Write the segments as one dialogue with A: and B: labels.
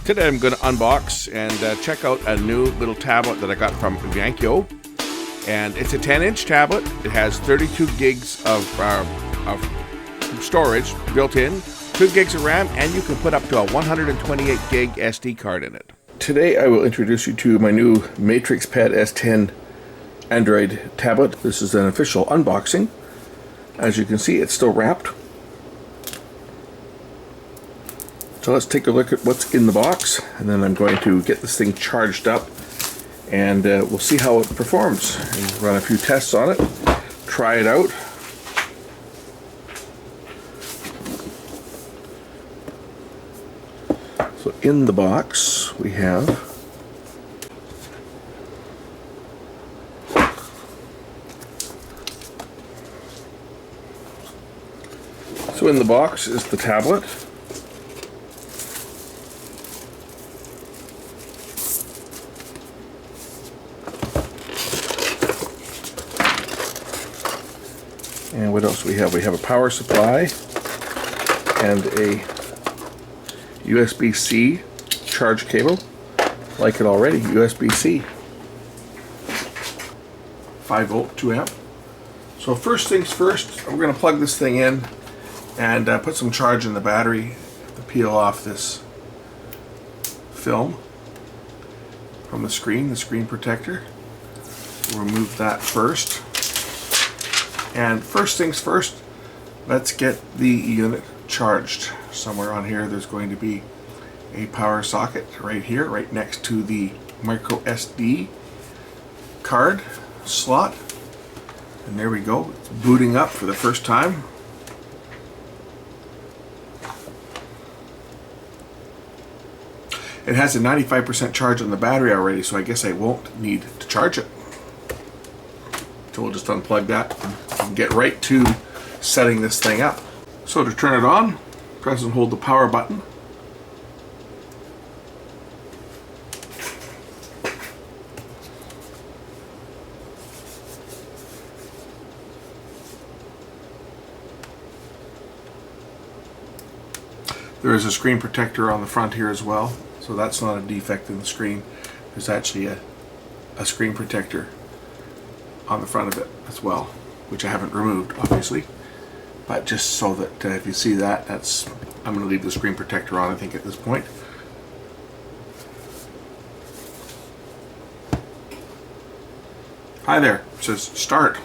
A: Today I'm going to unbox and check out a new little tablet that I got from Vankyo. And it's a 10-inch tablet. It has 32 gigs of storage built in, 2 gigs of RAM, and you can put up to a 128 gig SD card in it. Today I will introduce you to my new Matrixpad S10 Android tablet. This is an official unboxing. As you can see, it's still wrapped. So let's take a look at what's in the box, and then I'm going to get this thing charged up, and we'll see how it performs. And run a few tests on it, try it out. So in the box we have is the tablet. And what else do we have? We have a power supply and a USB-C charge cable. Like it already, USB-C. 5 volt, 2 amp. So first things first, we're going to plug this thing in and put some charge in the battery to peel off this film from the screen protector. We'll remove that first. And first things first, let's get the unit charged. Somewhere on here there's going to be a power socket right here, right next to the micro SD card slot. And there we go, it's booting up for the first time. It has a 95% charge on the battery already, so I guess I won't need to charge it. So we'll just unplug that and get right to setting this thing up. So to turn it on, press and hold the power button. There is a screen protector on the front here as well, so that's not a defect in the screen. There's actually a screen protector on the front of it as well, which I haven't removed obviously, but just so that if you see that, I'm going to leave the screen protector on, I think, at this point. Hi there, it says start.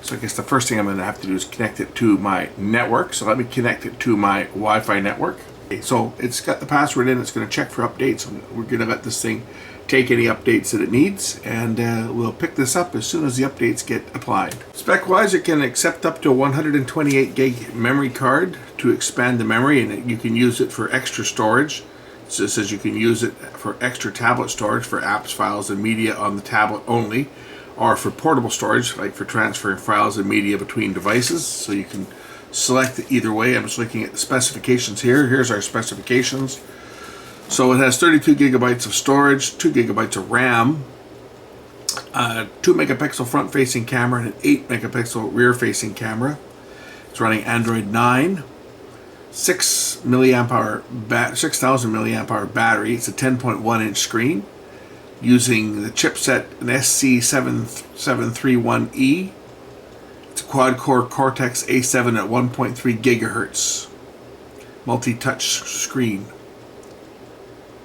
A: So I guess the first thing I'm going to have to do is connect it to my network. So let me connect it to my Wi-Fi network. Okay, so it's got the password in, it's going to check for updates. We're going to let this thing take any updates that it needs, and we'll pick this up as soon as the updates get applied. Spec-wise, it can accept up to a 128 gig memory card to expand the memory, and you can use it for extra storage. So it says you can use it for extra tablet storage for apps, files, and media on the tablet only, or for portable storage, like for transferring files and media between devices. So you can select it either way. I'm just looking at the specifications here. Here's our specifications. So it has 32 gigabytes of storage, 2 gigabytes of RAM, 2 megapixel front-facing camera, and an 8 megapixel rear-facing camera. It's running Android 9, 6,000 milliamp hour battery. It's a 10.1 inch screen using the chipset an SC731E. It's a quad-core Cortex A7 at 1.3 gigahertz, multi-touch screen,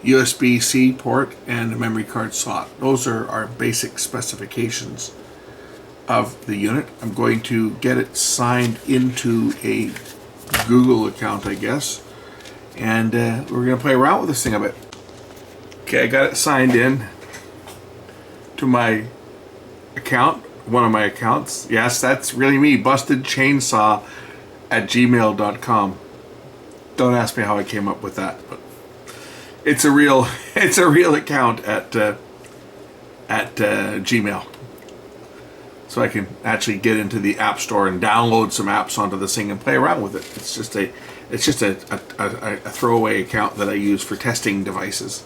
A: USB-C port, and a memory card slot. Those are our basic specifications of the unit. I'm going to get it signed into a Google account, I guess, and we're going to play around with this thing a bit. Okay, I got it signed in to my account, one of my accounts. Yes, that's really me, bustedchainsaw@gmail.com. Don't ask me how I came up with that, but it's a real account at Gmail. So I can actually get into the App Store and download some apps onto this thing and play around with it. It's just a throwaway account that I use for testing devices.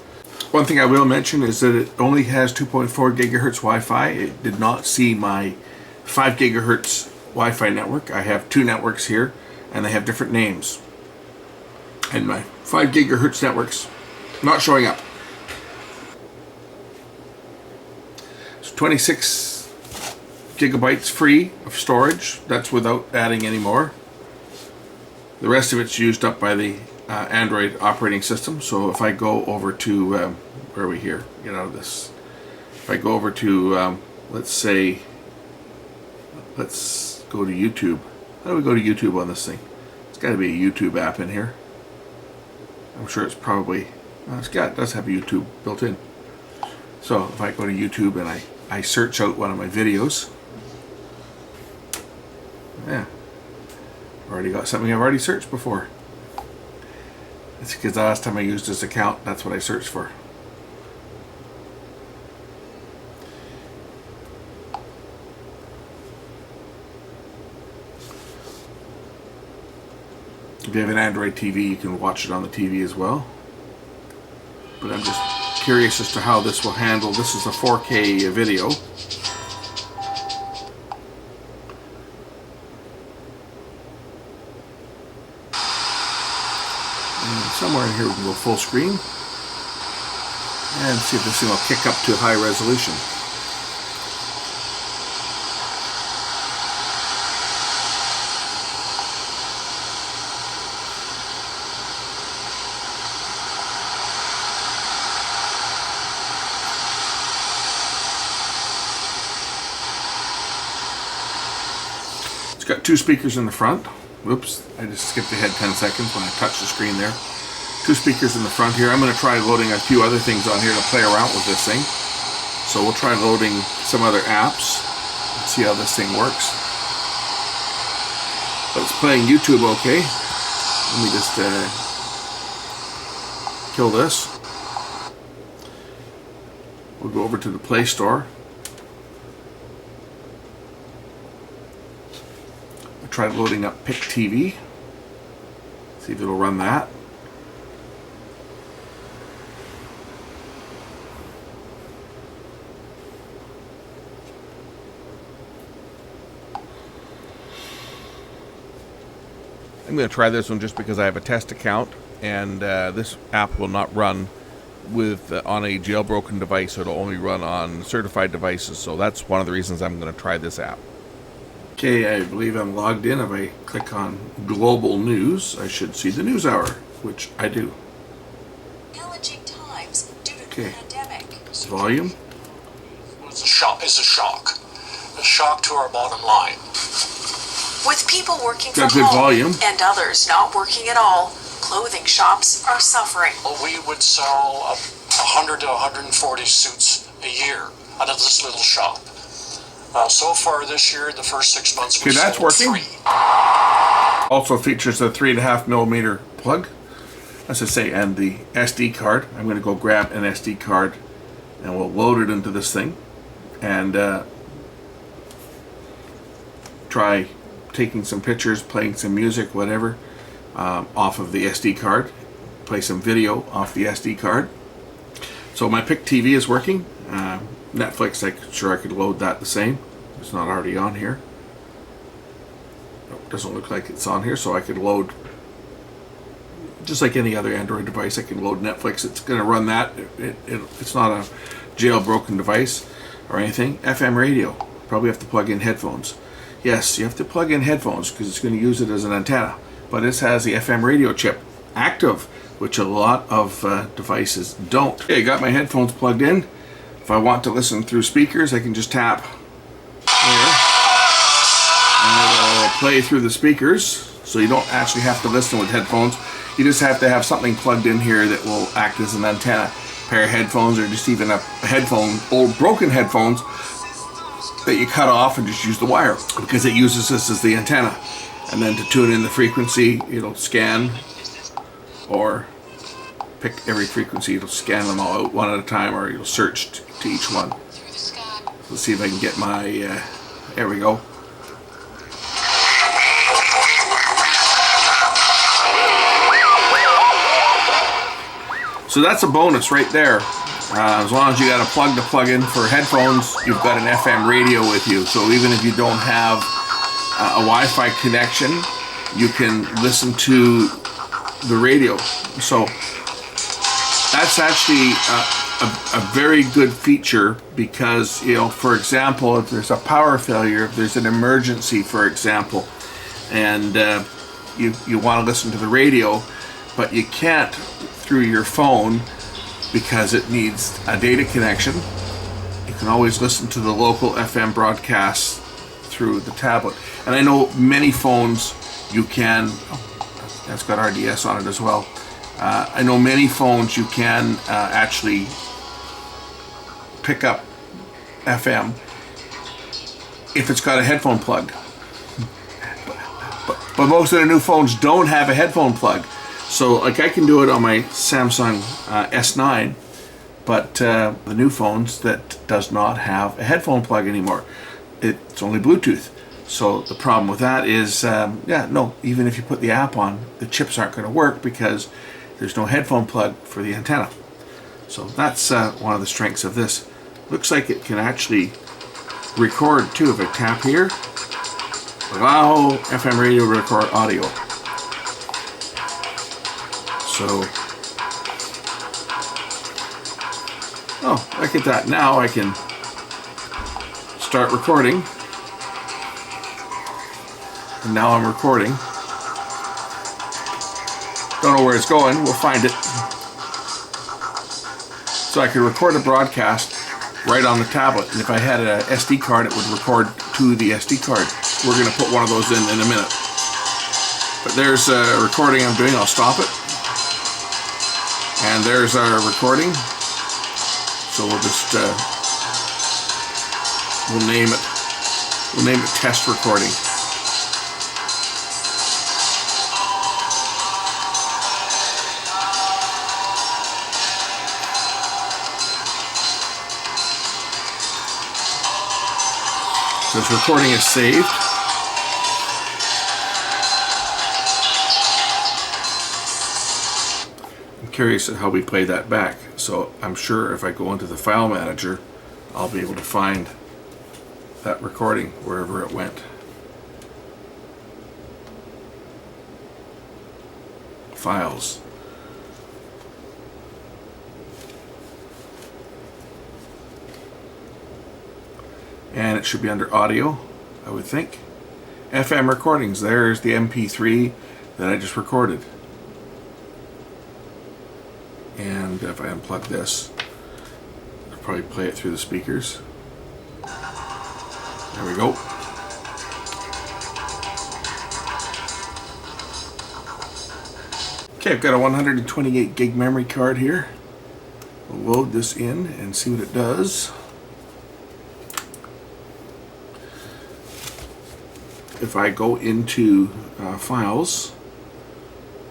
A: One thing I will mention is that it only has 2.4 gigahertz Wi-Fi. It did not see my 5 gigahertz Wi-Fi network. I have two networks here, and they have different names. And my 5 gigahertz network's not showing up. So 26 gigabytes free of storage. That's without adding any more. The rest of it's used up by the Android operating system. So if I go over to, where are we here? Get out of this. If I go over to, let's go to YouTube. How do we go to YouTube on this thing? It's got to be a YouTube app in here. I'm sure it's probably, it does have YouTube built in. So if I go to YouTube and I search out one of my videos, yeah, already got something I've already searched before. It's because the last time I used this account, that's what I searched for. If you have an Android TV, you can watch it on the TV as well. But I'm just curious as to how this will handle. This is a 4K video. And somewhere in here we can go full screen. And see if this thing will kick up to high resolution. It's got 2 speakers in the front. Whoops, I just skipped ahead 10 seconds when I touched the screen there. 2 speakers in the front here. I'm going to try loading a few other things on here to play around with this thing. So we'll try loading some other apps and see how this thing works. But it's playing YouTube okay. Let me just kill this. We'll go over to the Play Store. Try loading up Pick TV. See if it'll run that. I'm going to try this one just because I have a test account, and this app will not run with on a jailbroken device. It'll only run on certified devices, so that's one of the reasons I'm going to try this app. Okay, I believe I'm logged in. If I click on Global News, I should see the News Hour, which I do.
B: Challenging times due to the pandemic.
A: Volume.
C: It's a shock. It's a shock. A shock to our bottom line.
B: With people working
A: Got
B: from
A: good
B: home
A: volume.
B: and others not working at all, clothing shops are suffering.
C: We would sell 100 to 140 suits a year out of this little shop. So far this year, the first 6 months, we
A: that's
C: sold
A: working.
C: 3.
A: Also features a 3.5mm plug, as I say, and the SD card. I'm going to go grab an SD card and we'll load it into this thing and try taking some pictures, playing some music, whatever, off of the SD card. Play some video off the SD card. So my Pick TV is working. Netflix, I'm sure I could load that the same. It's not already on here. It doesn't look like it's on here, so I could load, just like any other Android device, I can load Netflix. It's going to run that. It's not a jailbroken device or anything. FM radio, probably have to plug in headphones. Yes, you have to plug in headphones because it's going to use it as an antenna. But this has the FM radio chip active, which a lot of devices don't. Okay, I got my headphones plugged in. If I want to listen through speakers, I can just tap there, and it'll play through the speakers. So you don't actually have to listen with headphones. You just have to have something plugged in here that will act as an antenna. A pair of headphones, or just even a headphone, old broken headphones that you cut off and just use the wire, because it uses this as the antenna. And then to tune in the frequency, it'll scan or pick every frequency. It'll scan them all out one at a time, or you'll search to each one. Let's see if I can get my, there we go. So that's a bonus right there. As long as you got a plug to plug in for headphones, you've got an FM radio with you. So even if you don't have a Wi-Fi connection, you can listen to the radio. So that's actually a very good feature, because, you know, for example, if there's a power failure, if there's an emergency, for example, and you want to listen to the radio, but you can't through your phone because it needs a data connection, you can always listen to the local FM broadcasts through the tablet. And I know many phones you can, that's got RDS on it as well. I know many phones you can actually pick up FM if it's got a headphone plug. But most of the new phones don't have a headphone plug. So like I can do it on my Samsung S9, but the new phones that does not have a headphone plug anymore. It's only Bluetooth. So the problem with that is, even if you put the app on, the chips aren't going to work because there's no headphone plug for the antenna. So that's one of the strengths of this. Looks like it can actually record too. If I tap here, allow FM radio to record audio. So, look at that. Now I can start recording. And now I'm recording. Don't know where it's going. We'll find it. So I could record a broadcast right on the tablet, and if I had an SD card, it would record to the SD card. We're going to put one of those in a minute. But there's a recording I'm doing. I'll stop it. And there's our recording. So we'll just we'll name it test recording. So this recording is saved. I'm curious at how we play that back. So I'm sure if I go into the file manager, I'll be able to find that recording wherever it went. Files. And it should be under audio, I would think. FM recordings, there's the MP3 that I just recorded. And if I unplug this, I'll probably play it through the speakers. There we go. Okay, I've got a 128 gig memory card here. We'll load this in and see what it does. If I go into files,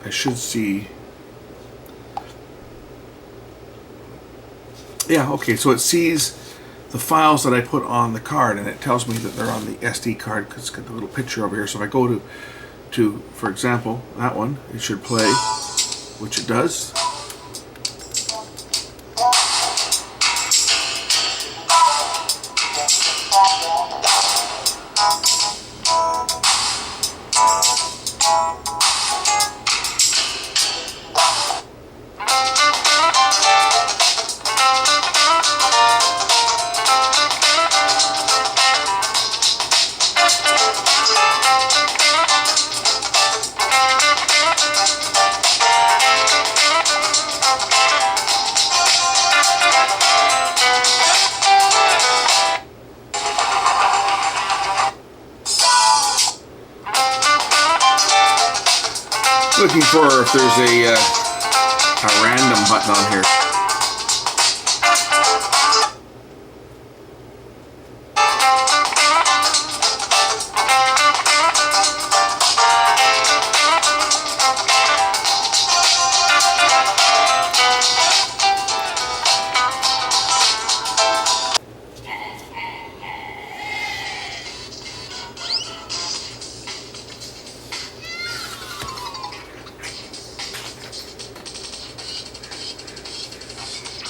A: I should see, okay, so it sees the files that I put on the card, and it tells me that they're on the SD card because it's got the little picture over here. So if I go to for example, that one, it should play, which it does. Looking for if there's a random button on here.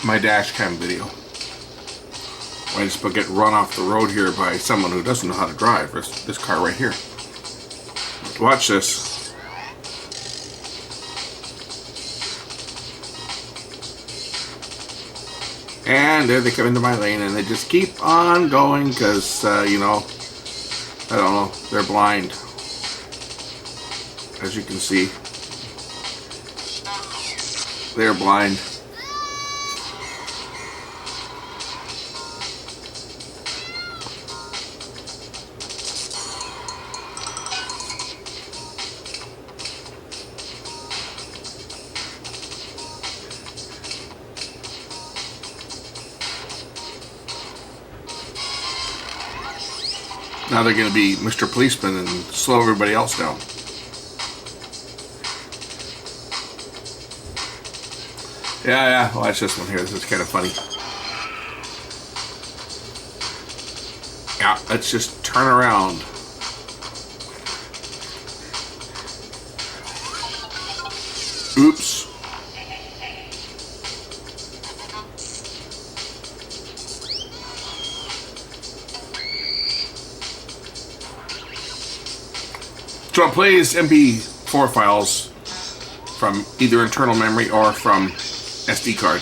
A: My dash cam video. I just get run off the road here by someone who doesn't know how to drive. This car right here. Watch this. And there they come into my lane, and they just keep on going because, you know, I don't know, they're blind. As you can see, they're blind. Now they're going to be Mr. Policeman and slow everybody else down. Yeah, watch this one here. This is kind of funny. Yeah, let's just turn around. Oops. So it plays MP4 files from either internal memory or from SD card.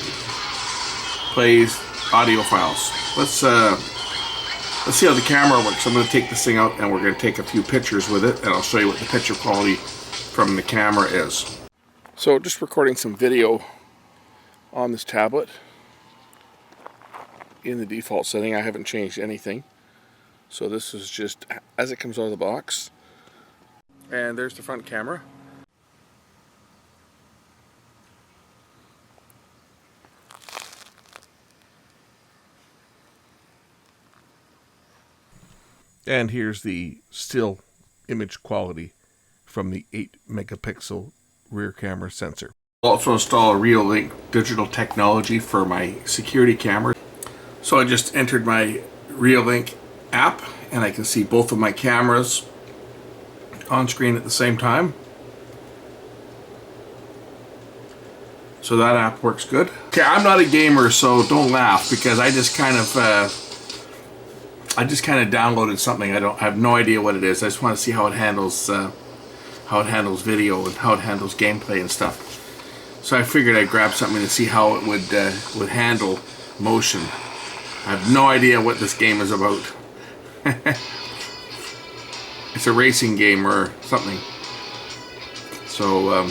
A: Plays audio files. Let's see how the camera works. I'm going to take this thing out and we're going to take a few pictures with it, and I'll show you what the picture quality from the camera is. So just recording some video on this tablet in the default setting. I haven't changed anything. So this is just as it comes out of the box. And there's the front camera. And here's the still image quality from the 8 megapixel rear camera sensor. I'll also install a Reolink digital technology for my security camera. So I just entered my Reolink app and I can see both of my cameras on screen at the same time. So that app works good. Okay, I'm not a gamer, so don't laugh, because I just kind of downloaded something. I have no idea what it is. I just want to see how it handles video and how it handles gameplay and stuff. So I figured I'd grab something to see how it would handle motion. I have no idea what this game is about. It's a racing game or something. So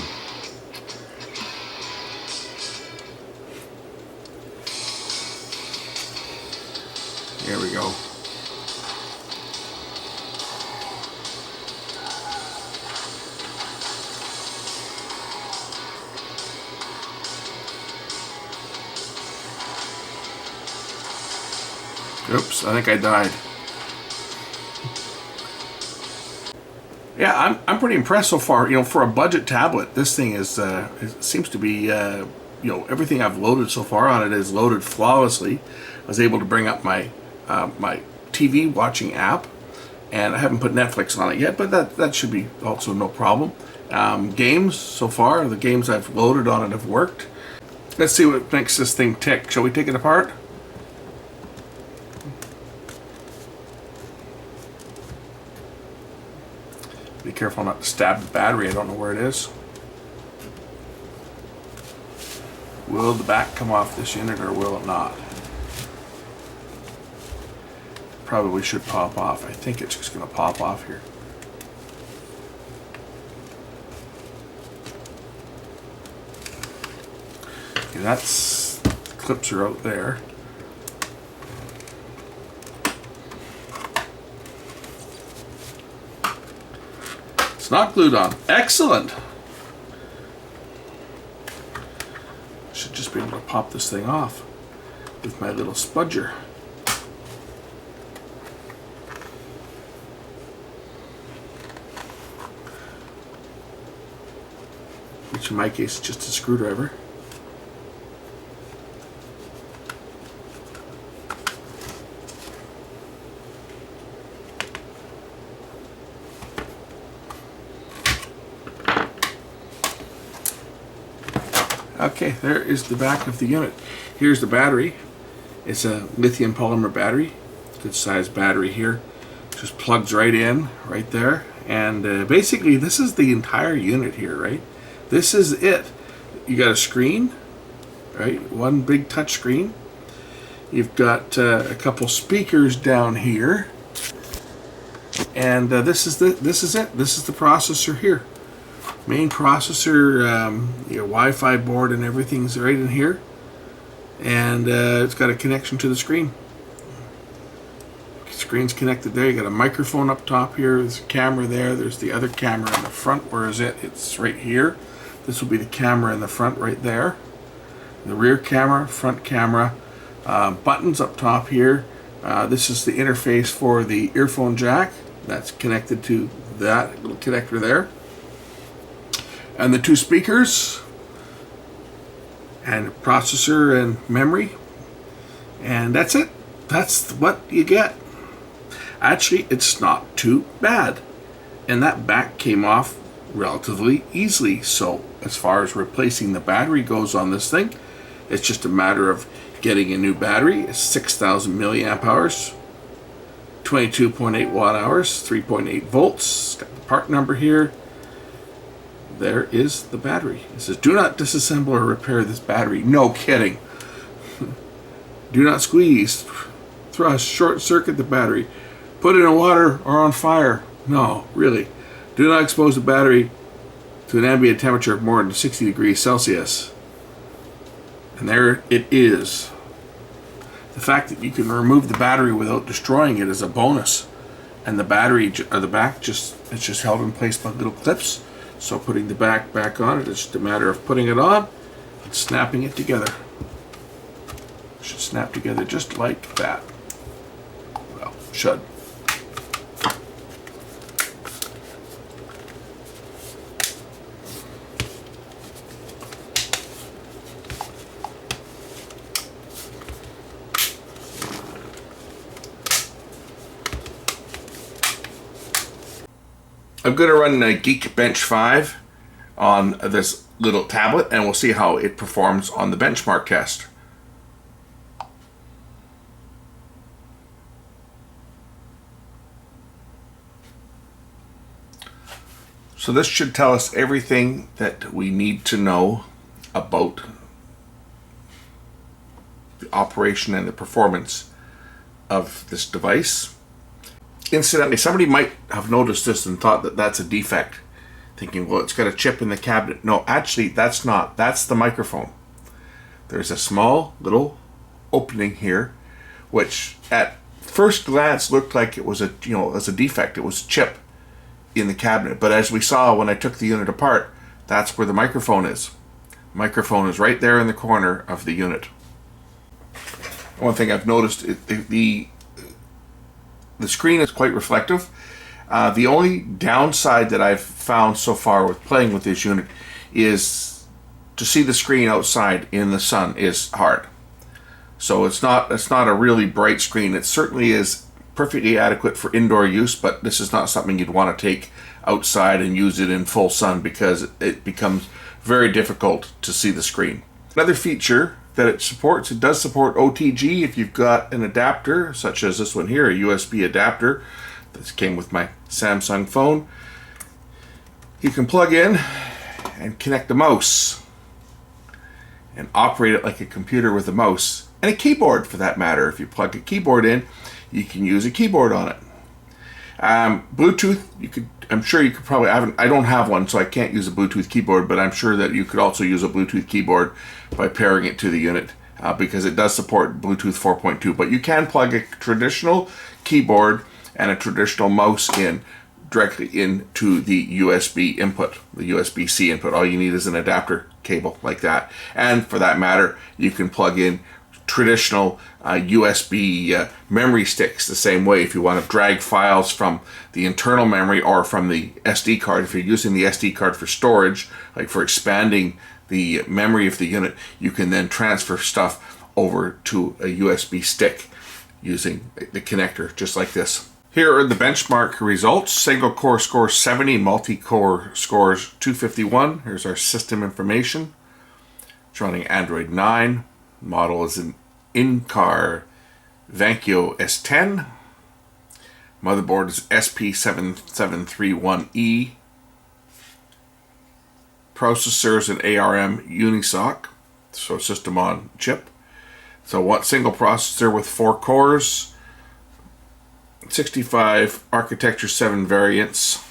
A: here we go. Oops, I think I died. Yeah, I'm pretty impressed so far. You know, for a budget tablet, this thing is it seems to be you know, everything I've loaded so far on it is loaded flawlessly. I was able to bring up my my TV watching app, and I haven't put Netflix on it yet, but that should be also no problem. Games so far, the games I've loaded on it have worked. Let's see what makes this thing tick. Shall we take it apart? Be careful not to stab the battery. I don't know where it is. Will the back come off this unit or will it not? Probably should pop off. I think it's just going to pop off here. Okay, that's, clips are out there. It's not glued on. Excellent! Should just be able to pop this thing off with my little spudger. Which in my case is just a screwdriver. Okay, there is the back of the unit. Here's the battery. It's a lithium polymer battery. Good size battery here. Just plugs right in, right there. And basically this is the entire unit here, right? This is it. You got a screen, right? One big touch screen. You've got a couple speakers down here, and this is it. This is the processor here. Main processor, your Wi-Fi board and everything's right in here, and it's got a connection to the screen. Screen's connected there. You got a microphone up top here. There's a camera there. There's the other camera in the front. Where is it? It's right here. This will be the camera in the front right there. The rear camera, front camera, buttons up top here. This is the interface for the earphone jack. That's connected to that little connector there. And the two speakers, and processor and memory. And that's it. That's what you get. Actually, it's not too bad. And that back came off relatively easily. So as far as replacing the battery goes on this thing, it's just a matter of getting a new battery. It's 6,000 milliamp hours, 22.8 watt hours, 3.8 volts. Got the part number here. There is the battery. It says, do not disassemble or repair this battery. No kidding. Do not squeeze, thrust, short circuit the battery. Put it in water or on fire. No, really. Do not expose the battery to an ambient temperature of more than 60 degrees Celsius. And there it is. The fact that you can remove the battery without destroying it is a bonus. And the battery, or the back, it's just held in place by little clips. So putting the back on it, it's just a matter of putting it on and snapping it together. It should snap together just like that. Well, should. I'm going to run Geekbench 5 on this little tablet, and we'll see how it performs on the benchmark test. So this should tell us everything that we need to know about the operation and the performance of this device. Incidentally, somebody might have noticed this and thought that that's a defect, thinking, well, it's got a chip in the cabinet. No, actually, that's not. That's the microphone. There's a small little opening here, which at first glance looked like it was as a defect. It was a chip in the cabinet. But as we saw when I took the unit apart, that's where the microphone is. The microphone is right there in the corner of the unit. One thing I've noticed, the screen is quite reflective. The only downside that I've found so far with playing with this unit is to see the screen outside in the sun is hard. So it's not a really bright screen. It certainly is perfectly adequate for indoor use, but this is not something you'd want to take outside and use it in full sun because it becomes very difficult to see the screen. Another feature that it does support OTG if you've got an adapter, such as this one here, a USB adapter. This came with my Samsung phone. You can plug in and connect a mouse and operate it like a computer with a mouse and a keyboard for that matter. If you plug a keyboard in, you can use a keyboard on it. Bluetooth, I'm sure you could probably, I don't have one, so I can't use a Bluetooth keyboard, but I'm sure that you could also use a Bluetooth keyboard by pairing it to the unit because it does support Bluetooth 4.2. But you can plug a traditional keyboard and a traditional mouse in directly into the USB input, the USB-C input. All you need is an adapter cable like that. And for that matter, you can plug in traditional USB memory sticks the same way if you want to drag files from the internal memory or from the SD card. If you're using the SD card for storage, like for expanding the memory of the unit, you can then transfer stuff over to a USB stick using the connector, just like this. Here are the benchmark results. Single core scores 70, multi-core scores 251. Here's our system information. It's running Android 9. Model is an in-car Vankyo S10. Motherboard is SP7731E. Processor is an ARM Unisoc, so system on chip. So one single processor with 4 cores, 65 architecture 7 variants.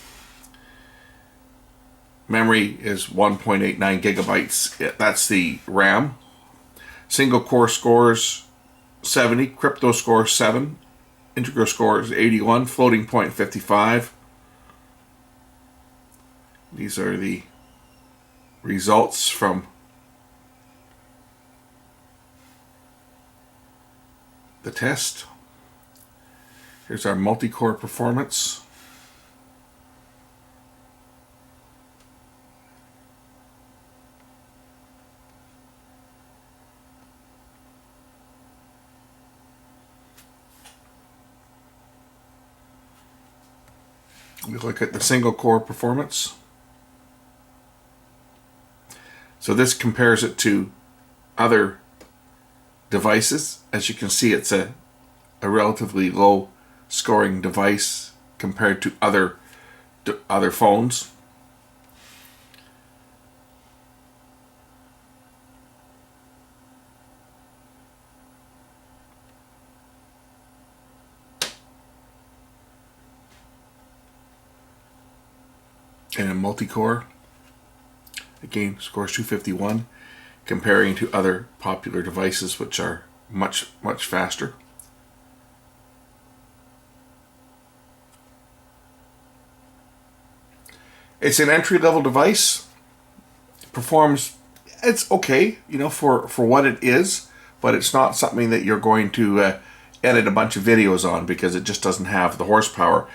A: Memory is 1.89 gigabytes. That's the RAM. Single core scores 70, crypto score 7, integral score is 81, floating point 55. These are the results from the test. Here's our multi-core performance. We look at the single core performance. So this compares it to other devices. As you can see, it's a relatively low scoring device compared to other phones. And a multi-core, again, scores 251, comparing to other popular devices which are much faster. It's an entry-level device. Performs, it's okay, you know, for what it is, but it's not something that you're going to edit a bunch of videos on, because it just doesn't have the horsepower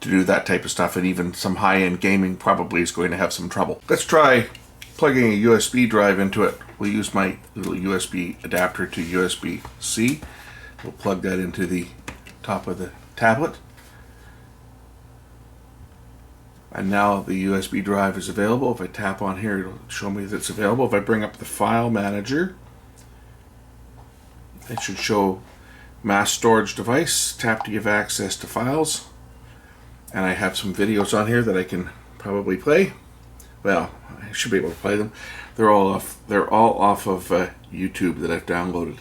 A: to do that type of stuff, and even some high-end gaming probably is going to have some trouble. Let's try plugging a USB drive into it. We'll use my little USB adapter to USB-C. We'll plug that into the top of the tablet. And now the USB drive is available. If I tap on here, it'll show me that it's available. If I bring up the file manager, it should show mass storage device. Tap to give access to files. And I have some videos on here that I can probably play. Well, I should be able to play them. They're all off of YouTube that I've downloaded.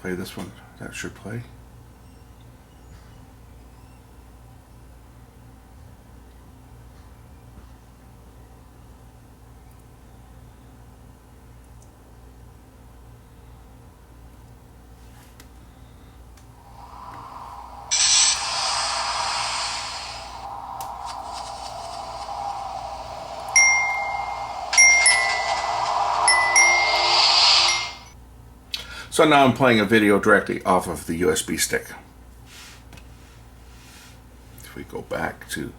A: Play this one. That should play. So now I'm playing a video directly off of the USB stick. If we go back to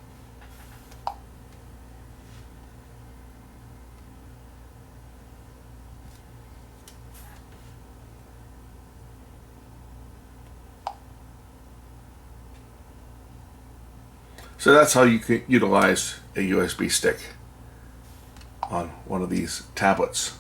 A: so that's how you can utilize a USB stick on one of these tablets.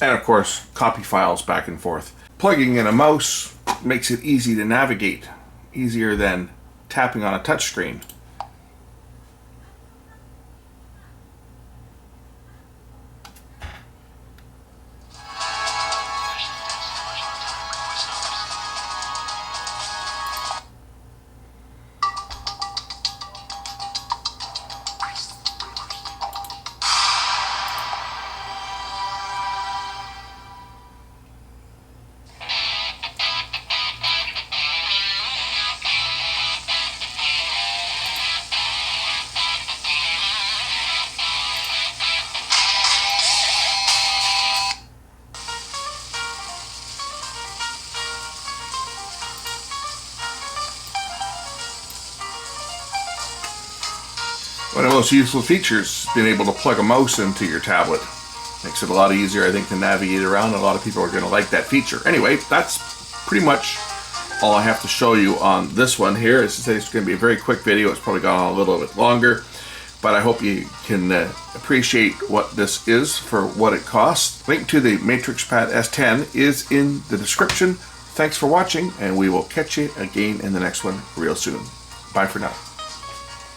A: And of course, copy files back and forth. Plugging in a mouse makes it easy to navigate, easier than tapping on a touchscreen. One of the most useful features, being able to plug a mouse into your tablet. Makes it a lot easier, I think, to navigate around. A lot of people are going to like that feature. Anyway, that's pretty much all I have to show you on this one here. As I said, it's going to be a very quick video. It's probably gone on a little bit longer, but I hope you can appreciate what this is for what it costs. Link to the Matrixpad S10 is in the description. Thanks for watching, and we will catch you again in the next one real soon. Bye for now.